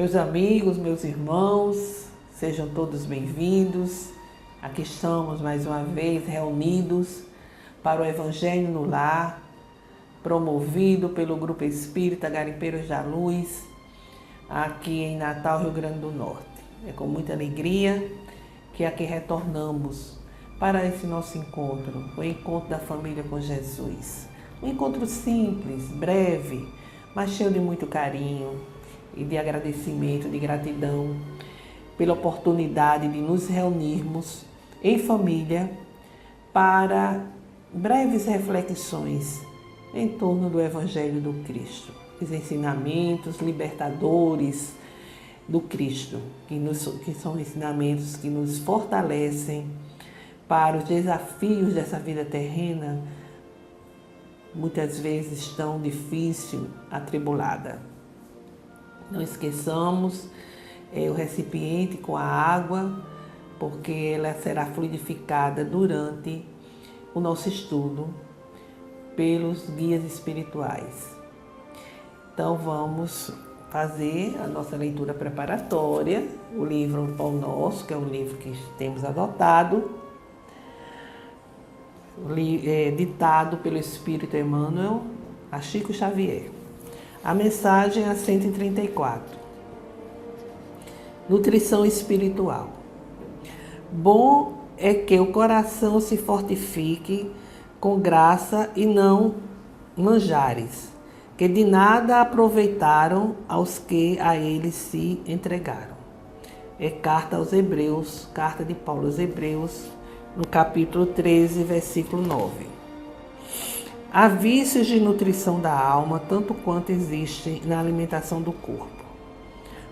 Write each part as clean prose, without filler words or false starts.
Meus amigos, meus irmãos, sejam todos bem-vindos. Aqui estamos mais uma vez reunidos para o Evangelho no Lar, promovido pelo Grupo Espírita Garimpeiros da Luz, aqui em Natal, Rio Grande do Norte. É com muita alegria que aqui retornamos para esse nosso encontro, o encontro da família com Jesus. Um encontro simples, breve, mas cheio de muito carinho e de agradecimento, de gratidão pela oportunidade de nos reunirmos em família para breves reflexões em torno do Evangelho do Cristo, os ensinamentos libertadores do Cristo, que são ensinamentos que nos fortalecem para os desafios dessa vida terrena, muitas vezes tão difícil, atribulada. Não esqueçamos o recipiente com a água, porque ela será fluidificada durante o nosso estudo pelos guias espirituais. Então vamos fazer a nossa leitura preparatória, o livro Pão Nosso, que é um livro que temos adotado, ditado pelo Espírito Emmanuel a Chico Xavier. A mensagem é a 134. Nutrição espiritual. Bom é que o coração se fortifique com graça e não manjares, que de nada aproveitaram aos que a eles se entregaram. É carta aos Hebreus, carta de Paulo aos Hebreus, no capítulo 13, versículo 9. Há vícios de nutrição da alma, tanto quanto existem na alimentação do corpo.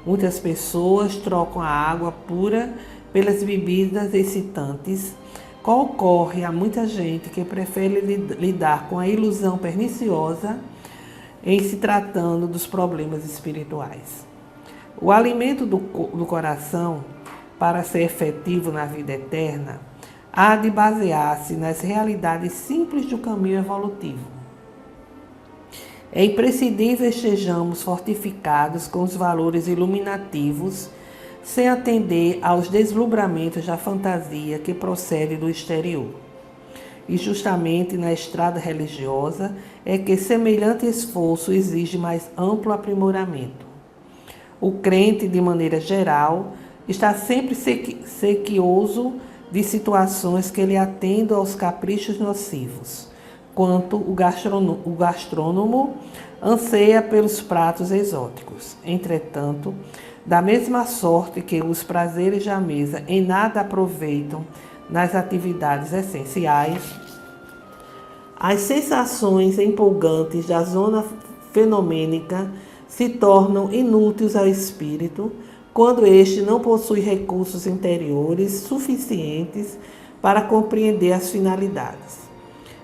Muitas pessoas trocam a água pura pelas bebidas excitantes, qual ocorre a muita gente que prefere lidar com a ilusão perniciosa em se tratando dos problemas espirituais. O alimento do coração, para ser efetivo na vida eterna, há de basear-se nas realidades simples do caminho evolutivo. É imprescindível que estejamos fortificados com os valores iluminativos, sem atender aos deslumbramentos da fantasia que procede do exterior. E justamente na estrada religiosa é que semelhante esforço exige mais amplo aprimoramento. O crente, de maneira geral, está sempre sequioso de situações que lhe atendam aos caprichos nocivos, quanto o gastrônomo anseia pelos pratos exóticos. Entretanto, da mesma sorte que os prazeres da mesa em nada aproveitam nas atividades essenciais, as sensações empolgantes da zona fenomênica se tornam inúteis ao espírito quando este não possui recursos interiores suficientes para compreender as finalidades.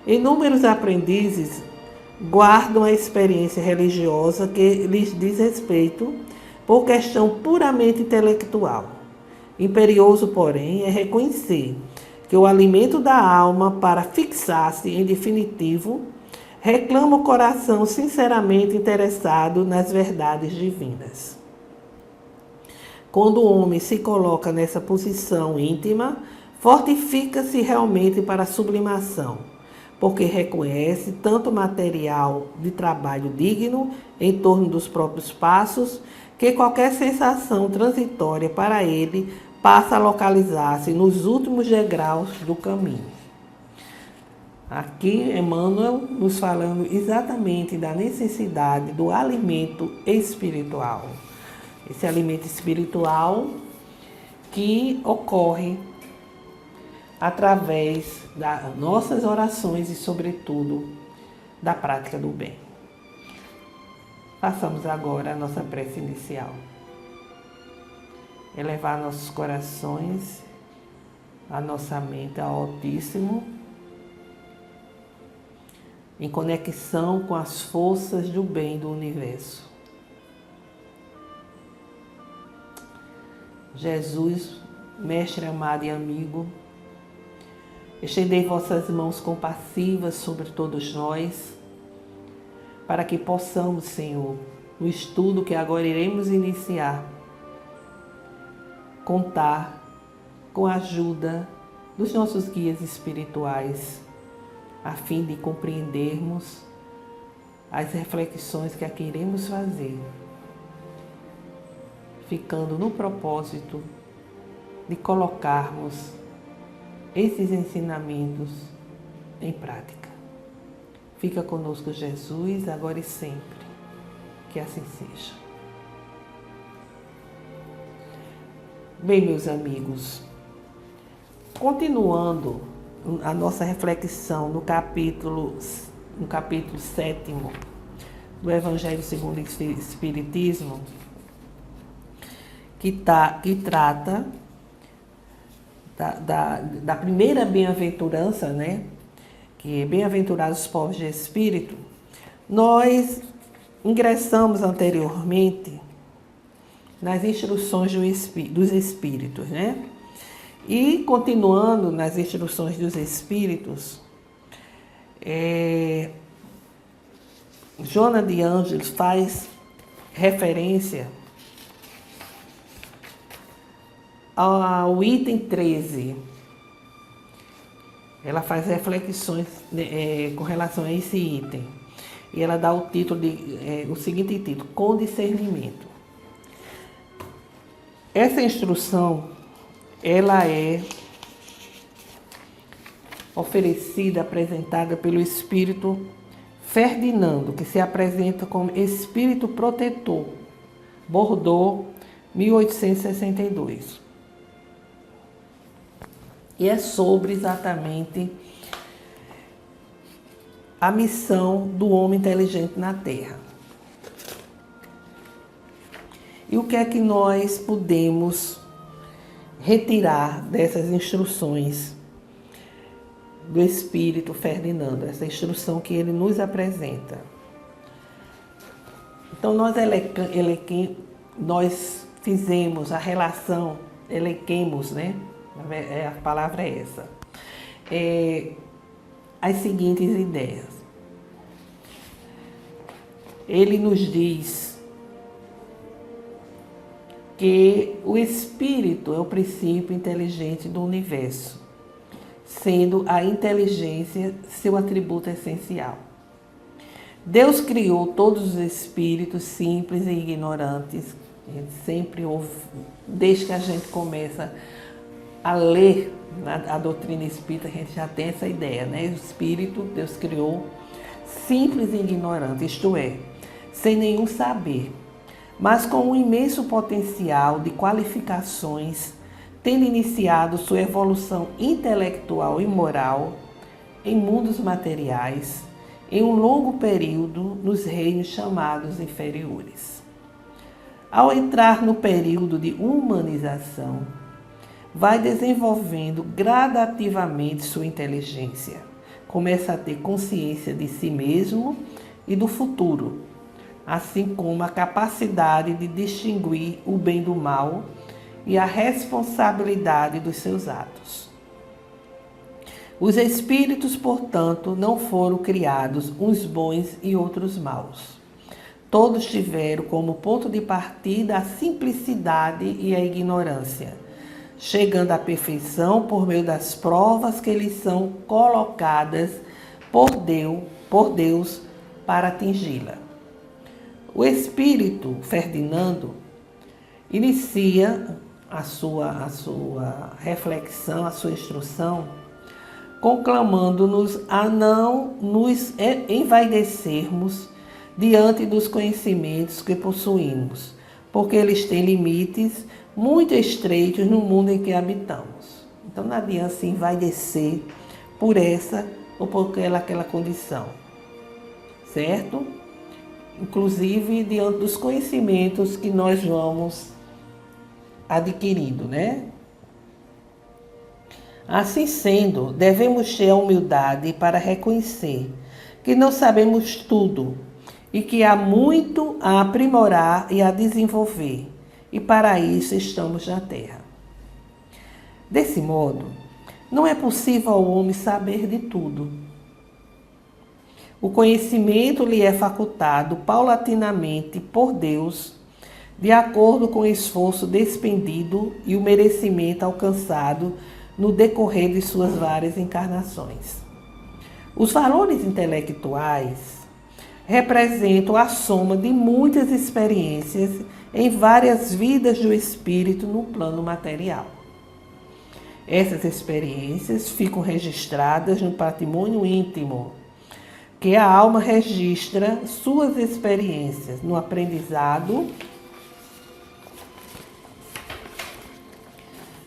Inúmeros aprendizes guardam a experiência religiosa que lhes diz respeito por questão puramente intelectual. Imperioso, porém, é reconhecer que o alimento da alma, para fixar-se em definitivo, reclama o coração sinceramente interessado nas verdades divinas. Quando o homem se coloca nessa posição íntima, fortifica-se realmente para a sublimação, porque reconhece tanto material de trabalho digno em torno dos próprios passos, que qualquer sensação transitória para ele passa a localizar-se nos últimos degraus do caminho. Aqui, Emmanuel nos falando exatamente da necessidade do alimento espiritual. Esse alimento espiritual que ocorre através das nossas orações e, sobretudo, da prática do bem. Façamos agora a nossa prece inicial. Elevar nossos corações, a nossa mente ao Altíssimo, em conexão com as forças do bem do universo. Jesus, Mestre amado e amigo, estendei vossas mãos compassivas sobre todos nós, para que possamos, Senhor, no estudo que agora iremos iniciar, contar com a ajuda dos nossos guias espirituais, a fim de compreendermos as reflexões que aqui iremos fazer, ficando no propósito de colocarmos esses ensinamentos em prática. Fica conosco, Jesus, agora e sempre. Que assim seja. Bem, meus amigos, continuando a nossa reflexão no capítulo 7º do Evangelho segundo o Espiritismo, que trata da primeira bem-aventurança, né? Que é bem-aventurados os pobres de espírito. Nós ingressamos anteriormente nas instruções dos espíritos, né? E continuando nas instruções dos espíritos, Joana de Ângeles faz referência ao item 13. Ela faz reflexões com relação a esse item. E ela dá o seguinte título: com discernimento. Essa instrução, ela é oferecida, apresentada pelo Espírito Ferdinando, que se apresenta como Espírito Protetor, Bordeaux, 1862. E é sobre exatamente a missão do homem inteligente na Terra. E o que é que nós podemos retirar dessas instruções do Espírito Ferdinando, essa instrução que ele nos apresenta? Então, nós fizemos a relação, elequemos, né? A palavra é essa. As seguintes ideias. Ele nos diz que o Espírito é o princípio inteligente do universo, sendo a inteligência seu atributo essencial. Deus criou todos os espíritos simples e ignorantes. A gente sempre ouve, desde que a gente começa a ler a doutrina espírita, a gente já tem essa ideia, né? O espírito, Deus criou simples e ignorante, isto é, sem nenhum saber, mas com um imenso potencial de qualificações, tendo iniciado sua evolução intelectual e moral em mundos materiais, em um longo período nos reinos chamados inferiores. Ao entrar no período de humanização, vai desenvolvendo gradativamente sua inteligência. Começa a ter consciência de si mesmo e do futuro, assim como a capacidade de distinguir o bem do mal e a responsabilidade dos seus atos. Os espíritos, portanto, não foram criados uns bons e outros maus. Todos tiveram como ponto de partida a simplicidade e a ignorância, chegando à perfeição por meio das provas que lhes são colocadas por Deus para atingi-la. O Espírito Ferdinando inicia a sua reflexão, a sua instrução, conclamando-nos a não nos envaidecermos diante dos conhecimentos que possuímos, porque eles têm limites muito estreitos no mundo em que habitamos. Então não adianta se envaidecer por essa ou por aquela condição, certo? Inclusive diante dos conhecimentos que nós vamos adquirindo, né? Assim sendo, devemos ter a humildade para reconhecer que não sabemos tudo e que há muito a aprimorar e a desenvolver, e para isso estamos na Terra. Desse modo, não é possível ao homem saber de tudo. O conhecimento lhe é facultado paulatinamente por Deus, de acordo com o esforço despendido e o merecimento alcançado no decorrer de suas várias encarnações. Os valores intelectuais representam a soma de muitas experiências em várias vidas do espírito no plano material. Essas experiências ficam registradas no patrimônio íntimo, que a alma registra suas experiências no aprendizado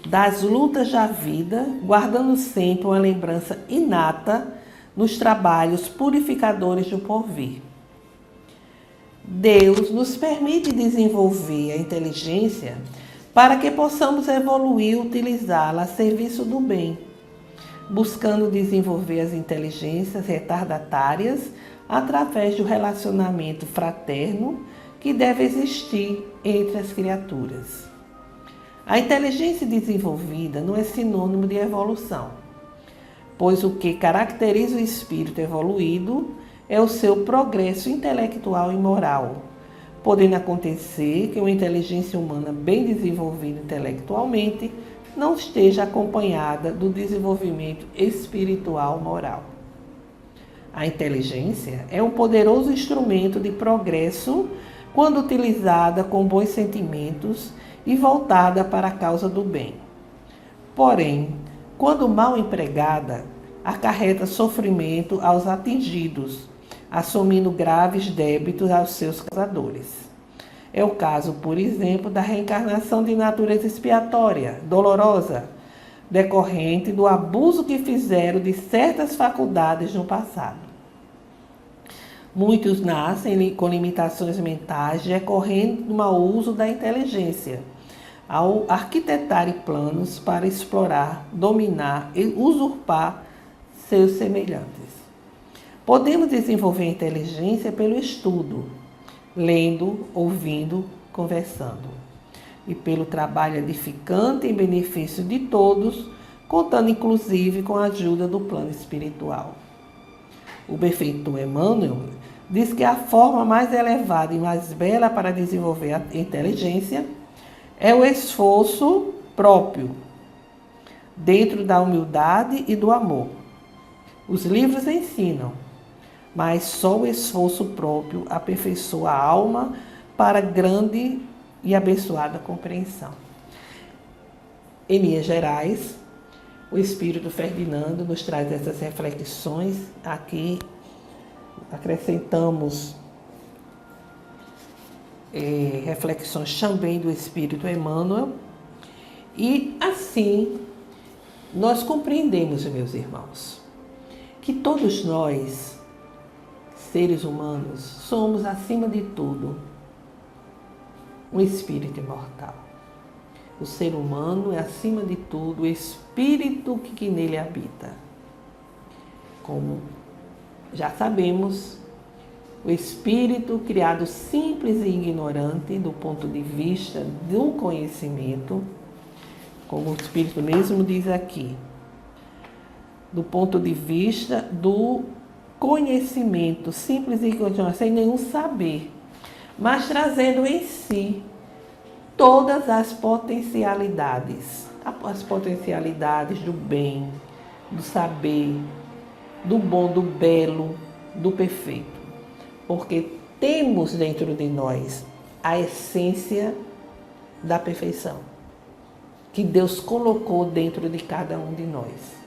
das lutas da vida, guardando sempre uma lembrança inata nos trabalhos purificadores do porvir. Deus nos permite desenvolver a inteligência para que possamos evoluir e utilizá-la a serviço do bem, buscando desenvolver as inteligências retardatárias através do relacionamento fraterno que deve existir entre as criaturas. A inteligência desenvolvida não é sinônimo de evolução, pois o que caracteriza o espírito evoluído é o seu progresso intelectual e moral, podendo acontecer que uma inteligência humana bem desenvolvida intelectualmente não esteja acompanhada do desenvolvimento espiritual moral. A inteligência é um poderoso instrumento de progresso quando utilizada com bons sentimentos e voltada para a causa do bem. Porém, quando mal empregada, acarreta sofrimento aos atingidos, assumindo graves débitos aos seus causadores. É o caso, por exemplo, da reencarnação de natureza expiatória, dolorosa, decorrente do abuso que fizeram de certas faculdades no passado. Muitos nascem com limitações mentais decorrendo do mau uso da inteligência, ao arquitetarem planos para explorar, dominar e usurpar seus semelhantes. Podemos desenvolver a inteligência pelo estudo, lendo, ouvindo, conversando, e pelo trabalho edificante em benefício de todos, contando inclusive com a ajuda do plano espiritual. O benfeitor Emmanuel diz que a forma mais elevada e mais bela para desenvolver a inteligência é o esforço próprio, dentro da humildade e do amor. Os livros ensinam, mas só o esforço próprio aperfeiçoa a alma para grande e abençoada compreensão. Em linhas gerais, o Espírito Ferdinando nos traz essas reflexões. Aqui acrescentamos reflexões também do Espírito Emmanuel. E assim, nós compreendemos, meus irmãos, que todos nós, seres humanos, somos, acima de tudo, um espírito imortal. O ser humano é, acima de tudo, o espírito que nele habita. Como já sabemos, o espírito criado simples e ignorante do ponto de vista do conhecimento, como o Espírito mesmo diz aqui, do ponto de vista do conhecimento, simples e ignorante, sem nenhum saber, mas trazendo em si todas as potencialidades do bem, do saber, do bom, do belo, do perfeito. Porque temos dentro de nós a essência da perfeição, que Deus colocou dentro de cada um de nós.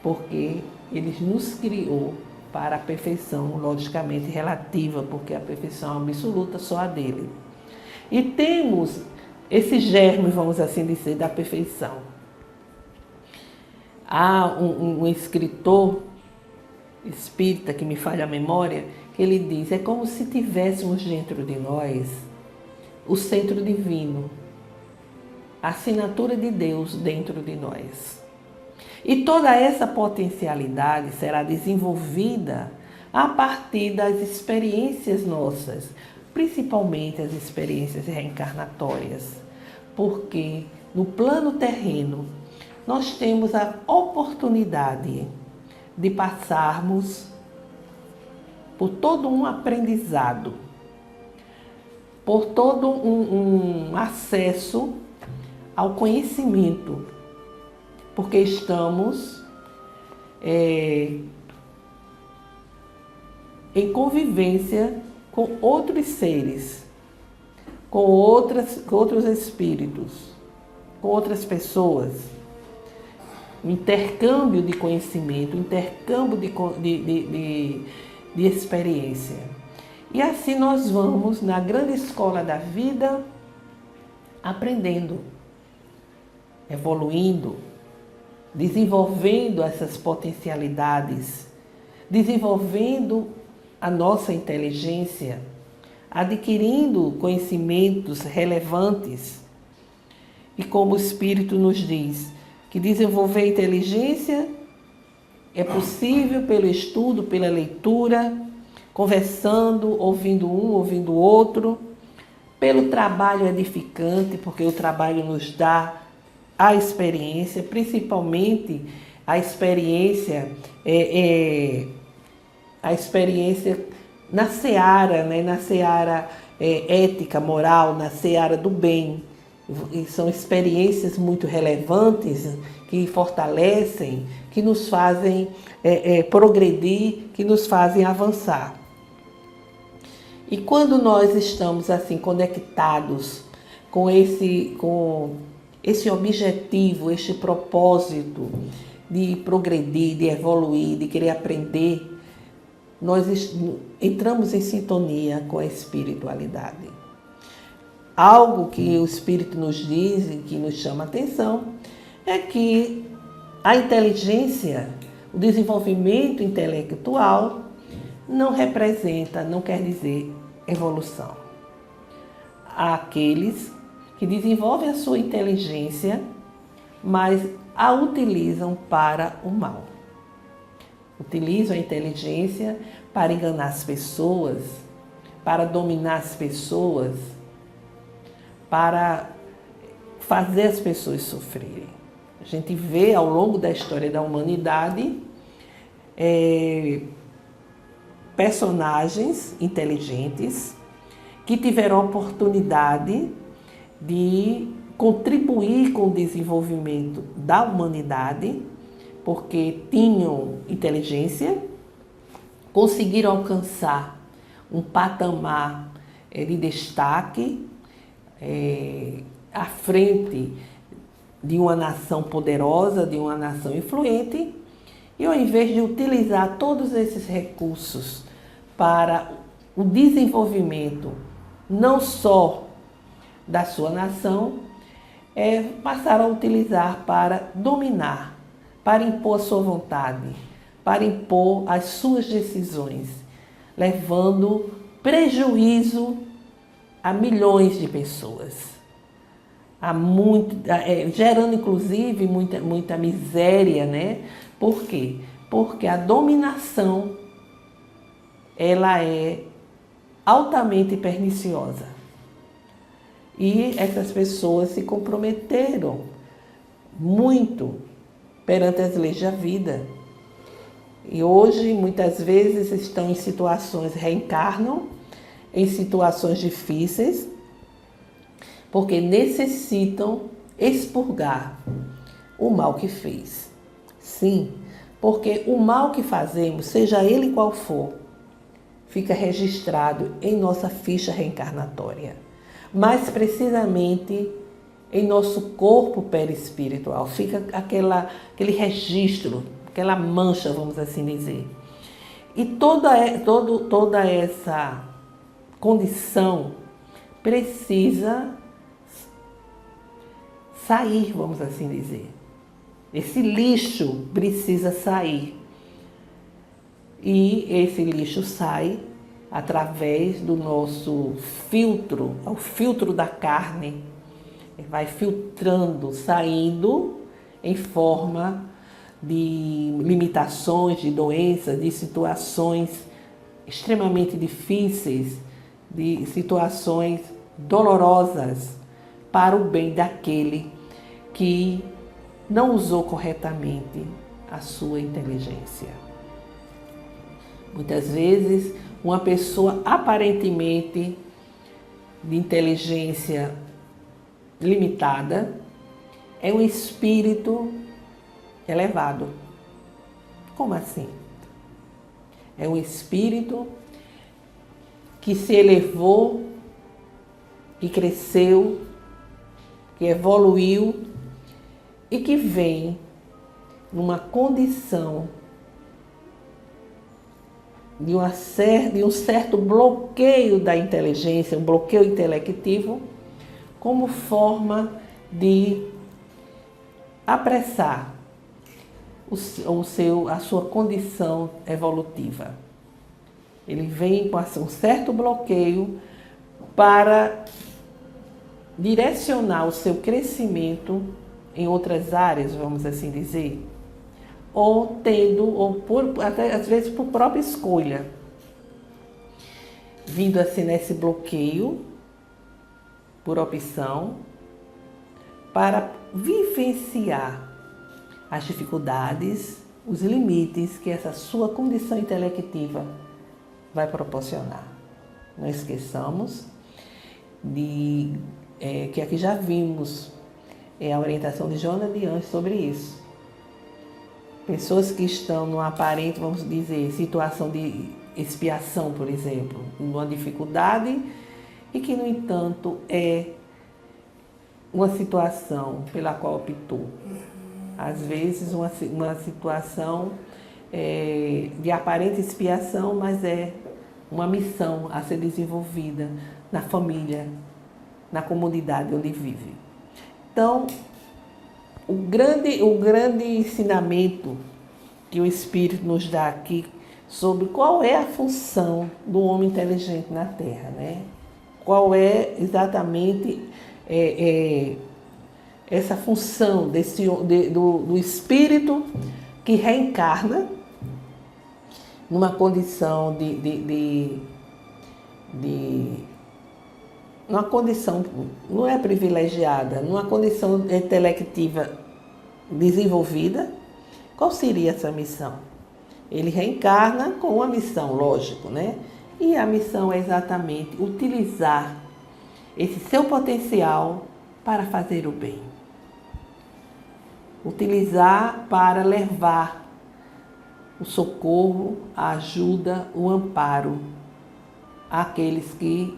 Porque Ele nos criou para a perfeição, logicamente relativa, porque a perfeição absoluta só a dele. E temos esse germe, vamos assim dizer, da perfeição. Há um escritor espírita, que me falha a memória, que ele diz, é como se tivéssemos dentro de nós o centro divino, a assinatura de Deus dentro de nós. E toda essa potencialidade será desenvolvida a partir das experiências nossas, principalmente as experiências reencarnatórias, porque no plano terreno nós temos a oportunidade de passarmos por todo um aprendizado, por todo um acesso ao conhecimento, porque estamos em convivência com outros seres, com outros espíritos, com outras pessoas. Intercâmbio de conhecimento, intercâmbio de experiência. E assim nós vamos, na grande escola da vida, aprendendo, evoluindo, desenvolvendo essas potencialidades, desenvolvendo a nossa inteligência, adquirindo conhecimentos relevantes. E como o Espírito nos diz, que desenvolver a inteligência é possível pelo estudo, pela leitura, conversando, ouvindo um, ouvindo o outro, pelo trabalho edificante, porque o trabalho nos dá a experiência, principalmente a experiência na seara, né? Na seara ética, moral, na seara do bem. E são experiências muito relevantes que fortalecem, que nos fazem progredir, que nos fazem avançar. E quando nós estamos assim conectados com esse objetivo, este propósito de progredir, de evoluir, de querer aprender, nós entramos em sintonia com a espiritualidade. Algo que o Espírito nos diz e que nos chama a atenção é que a inteligência, o desenvolvimento intelectual não representa, não quer dizer evolução. Há aqueles que desenvolvem a sua inteligência, mas a utilizam para o mal. Utilizam a inteligência para enganar as pessoas, para dominar as pessoas, para fazer as pessoas sofrerem. A gente vê ao longo da história da humanidade personagens inteligentes que tiveram a oportunidade de contribuir com o desenvolvimento da humanidade, porque tinham inteligência, conseguiram alcançar um patamar de destaque à frente de uma nação poderosa, de uma nação influente, e ao invés de utilizar todos esses recursos para o desenvolvimento não só da sua nação, passaram a utilizar para dominar, para impor a sua vontade, para impor as suas decisões, levando prejuízo a milhões de pessoas, gerando inclusive muita miséria, né? Por quê? Porque a dominação ela é altamente perniciosa. E essas pessoas se comprometeram muito perante as leis da vida. E hoje, muitas vezes, estão em situações, reencarnam em situações difíceis, porque necessitam expurgar o mal que fez. Sim, porque o mal que fazemos, seja ele qual for, fica registrado em nossa ficha reencarnatória. Mais precisamente em nosso corpo perispiritual, fica aquele registro, aquela mancha, vamos assim dizer. E toda essa condição precisa sair, vamos assim dizer. Esse lixo precisa sair. E esse lixo sai através do nosso filtro, o filtro da carne. Vai filtrando, saindo em forma de limitações, de doenças, de situações extremamente difíceis, de situações dolorosas para o bem daquele que não usou corretamente a sua inteligência. Muitas vezes, uma pessoa aparentemente de inteligência limitada, é um espírito elevado. Como assim? É um espírito que se elevou, que cresceu, que evoluiu e que vem numa condição de um certo bloqueio da inteligência, um bloqueio intelectivo, como forma de apressar a sua condição evolutiva. Ele vem com um certo bloqueio para direcionar o seu crescimento em outras áreas, vamos assim dizer, ou até às vezes por própria escolha, vindo assim nesse bloqueio, por opção, para vivenciar as dificuldades, os limites que essa sua condição intelectiva vai proporcionar. Não esqueçamos que aqui já vimos a orientação de Joana de Anjos sobre isso. Pessoas que estão numa aparente, vamos dizer, situação de expiação, por exemplo, numa dificuldade e que, no entanto, é uma situação pela qual optou. Às vezes, uma situação de aparente expiação, mas é uma missão a ser desenvolvida na família, na comunidade onde vive. Então, o grande ensinamento que o Espírito nos dá aqui sobre qual é a função do homem inteligente na Terra, né? Qual é exatamente essa função do Espírito que reencarna numa condição numa condição, não é privilegiada, numa condição intelectiva desenvolvida. Qual seria essa missão? Ele reencarna com uma missão, lógico, né? E a missão é exatamente utilizar esse seu potencial para fazer o bem. Utilizar para levar o socorro, a ajuda, o amparo àqueles que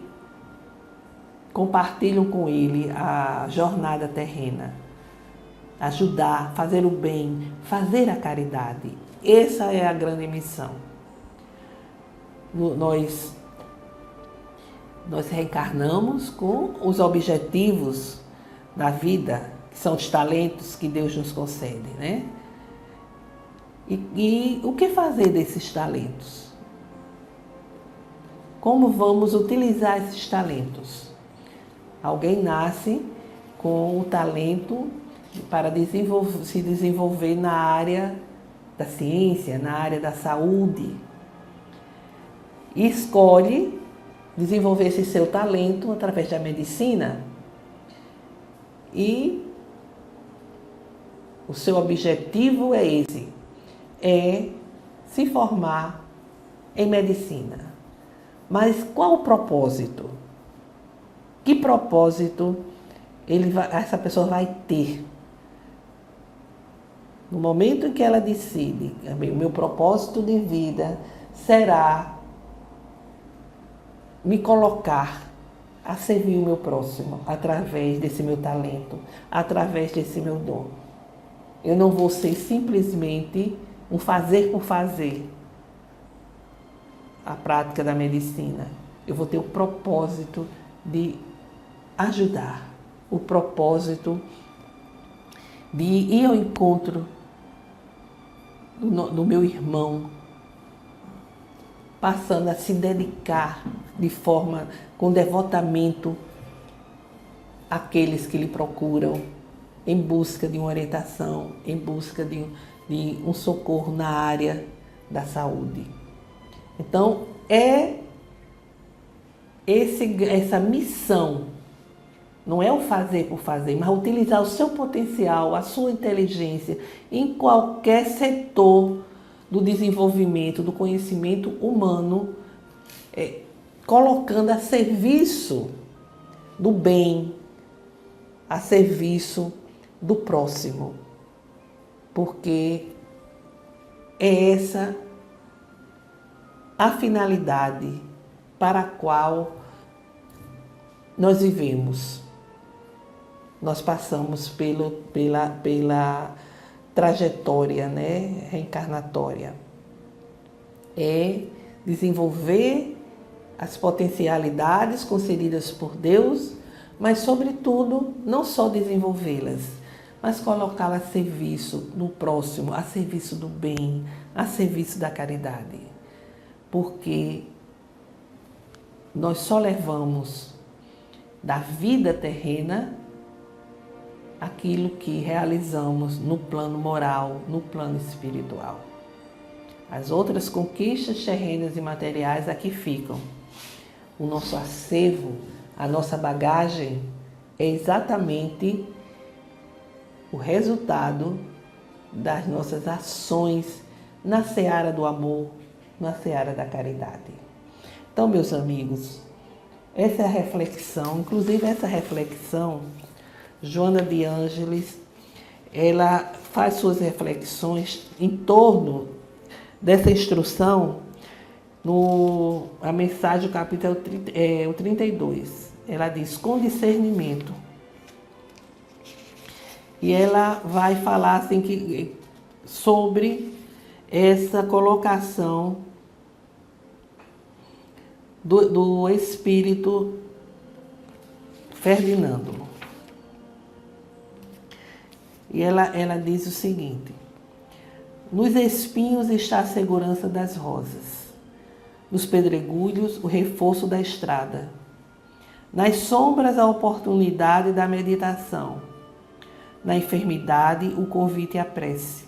compartilham com ele a jornada terrena. Ajudar, fazer o bem, fazer a caridade. Essa é a grande missão. Nós reencarnamos com os objetivos da vida, que são os talentos que Deus nos concede, né? E o que fazer desses talentos? Como vamos utilizar esses talentos? Alguém nasce com o talento para se desenvolver na área da ciência, na área da saúde. E escolhe desenvolver esse seu talento através da medicina. E o seu objetivo é esse, é se formar em medicina. Mas qual o propósito? Que propósito essa pessoa vai ter? No momento em que ela decide, o meu propósito de vida será me colocar a servir o meu próximo através desse meu talento, através desse meu dom. Eu não vou ser simplesmente um fazer por fazer a prática da medicina. Eu vou ter o propósito de ajudar, o propósito de ir ao encontro do meu irmão, passando a se dedicar com devotamento àqueles que lhe procuram em busca de uma orientação, em busca de um socorro na área da saúde. Então, essa missão, não é o fazer por fazer, mas utilizar o seu potencial, a sua inteligência em qualquer setor do desenvolvimento, do conhecimento humano, colocando a serviço do bem, a serviço do próximo. Porque é essa a finalidade para a qual nós vivemos. Nós passamos pela trajetória, né, reencarnatória. É desenvolver as potencialidades concedidas por Deus, mas, sobretudo, não só desenvolvê-las, mas colocá-las a serviço do próximo, a serviço do bem, a serviço da caridade. Porque nós só levamos da vida terrena aquilo que realizamos no plano moral, no plano espiritual. As outras conquistas terrenas e materiais aqui ficam. O nosso acervo, a nossa bagagem é exatamente o resultado das nossas ações na seara do amor, na seara da caridade. Então, meus amigos, essa é a reflexão, inclusive essa reflexão, Joana de Ângeles, ela faz suas reflexões em torno dessa instrução a mensagem, o capítulo 32. Ela diz, com discernimento. E ela vai falar assim sobre essa colocação do espírito Ferdinando. E ela diz o seguinte: nos espinhos está a segurança das rosas, nos pedregulhos o reforço da estrada, nas sombras a oportunidade da meditação, na enfermidade o convite à prece,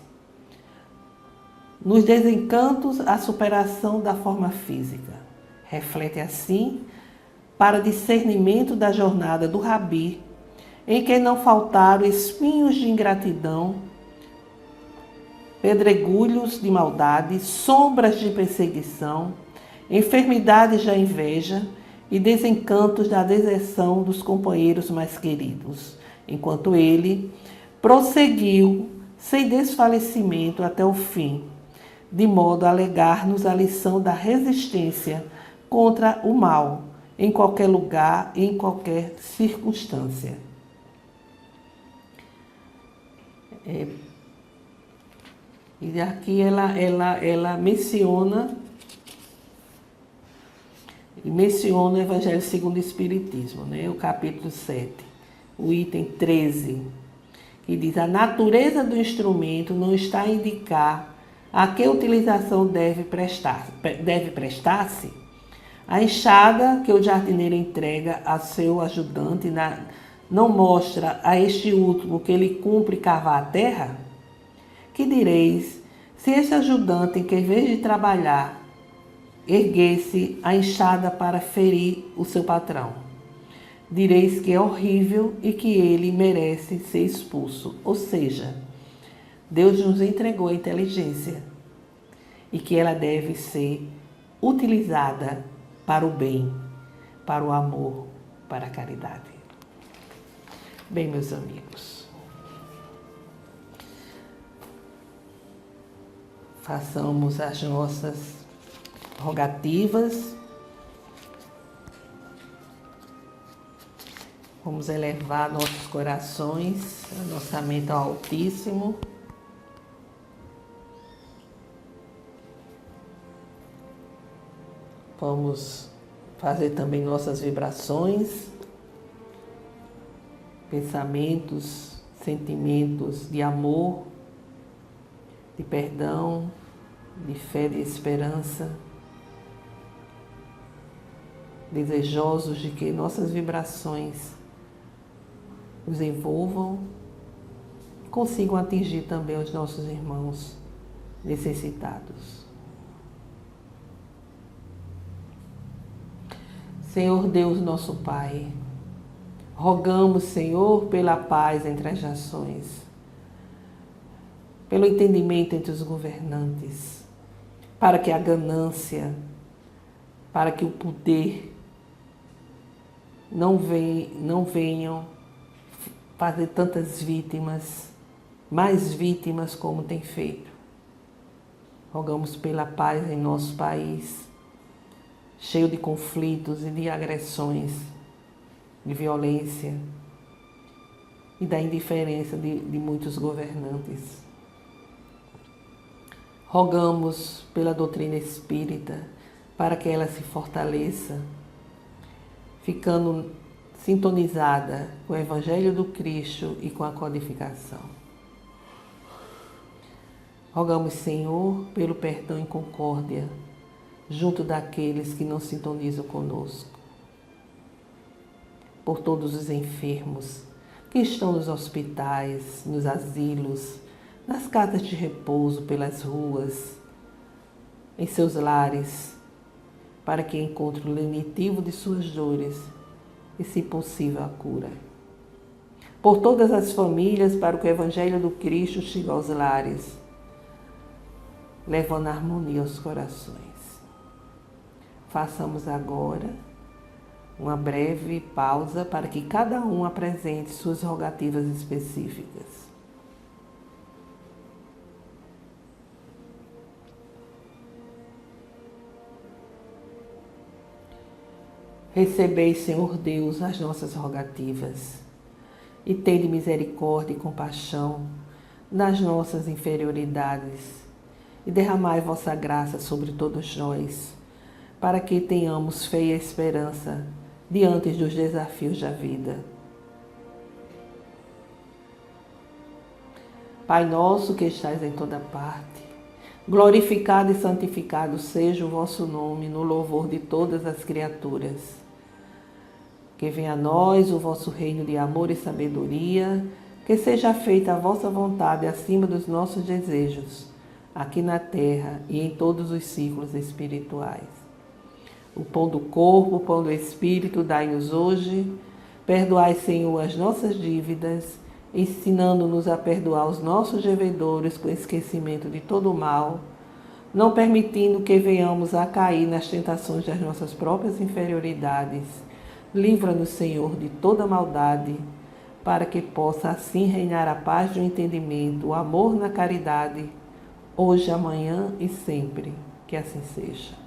nos desencantos a superação da forma física. Reflete assim para discernimento da jornada do Rabi, em que não faltaram espinhos de ingratidão, pedregulhos de maldade, sombras de perseguição, enfermidades da inveja e desencantos da deserção dos companheiros mais queridos, enquanto ele prosseguiu sem desfalecimento até o fim, de modo a legar-nos a lição da resistência contra o mal, em qualquer lugar e em qualquer circunstância. E aqui ela menciona o Evangelho segundo o Espiritismo, né? O capítulo 7, o item 13, que diz: a natureza do instrumento não está a indicar a que utilização deve prestar-se. A enxada que o jardineiro entrega a seu ajudante não mostra a este último que ele cumpre cavar a terra? Que direis se este ajudante, que em vez de trabalhar, erguesse a enxada para ferir o seu patrão? Direis que é horrível e que ele merece ser expulso. Ou seja, Deus nos entregou a inteligência e que ela deve ser utilizada para o bem, para o amor, para a caridade. Bem, meus amigos, façamos as nossas rogativas. Vamos elevar nossos corações, a nossa mente ao Altíssimo. Vamos fazer também nossas vibrações, pensamentos, sentimentos de amor, de perdão, de fé, de esperança, desejosos de que nossas vibrações os envolvam e consigam atingir também os nossos irmãos necessitados. Senhor Deus, nosso Pai, rogamos, Senhor, pela paz entre as nações, pelo entendimento entre os governantes, para que a ganância, para que o poder não venham fazer tantas vítimas, mais vítimas como tem feito. Rogamos pela paz em nosso país, cheio de conflitos e de agressões, de violência e da indiferença de muitos governantes. Rogamos pela doutrina espírita para que ela se fortaleça, ficando sintonizada com o Evangelho do Cristo e com a codificação. Rogamos, Senhor, pelo perdão e concórdia junto daqueles que não sintonizam conosco, por todos os enfermos que estão nos hospitais, nos asilos, nas casas de repouso, pelas ruas, em seus lares, para que encontrem o lenitivo de suas dores e, se possível, a cura. Por todas as famílias, para que o Evangelho do Cristo chegue aos lares, levando a harmonia aos corações. Façamos agora uma breve pausa para que cada um apresente suas rogativas específicas. Recebei, Senhor Deus, as nossas rogativas e tende misericórdia e compaixão nas nossas inferioridades e derramai vossa graça sobre todos nós, para que tenhamos fé e esperança diante dos desafios da vida. Pai nosso que estais em toda parte, glorificado e santificado seja o vosso nome no louvor de todas as criaturas. Que venha a nós o vosso reino de amor e sabedoria, que seja feita a vossa vontade acima dos nossos desejos, aqui na terra e em todos os ciclos espirituais. O pão do corpo, o pão do espírito, dai-nos hoje. Perdoai, Senhor, as nossas dívidas, ensinando-nos a perdoar os nossos devedores com esquecimento de todo o mal, não permitindo que venhamos a cair nas tentações das nossas próprias inferioridades. Livra-nos, Senhor, de toda maldade, para que possa assim reinar a paz do entendimento, o amor na caridade, hoje, amanhã e sempre. Que assim seja.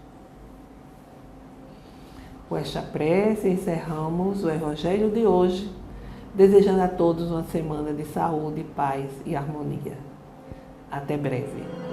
Com esta prece, encerramos o Evangelho de hoje, desejando a todos uma semana de saúde, paz e harmonia. Até breve.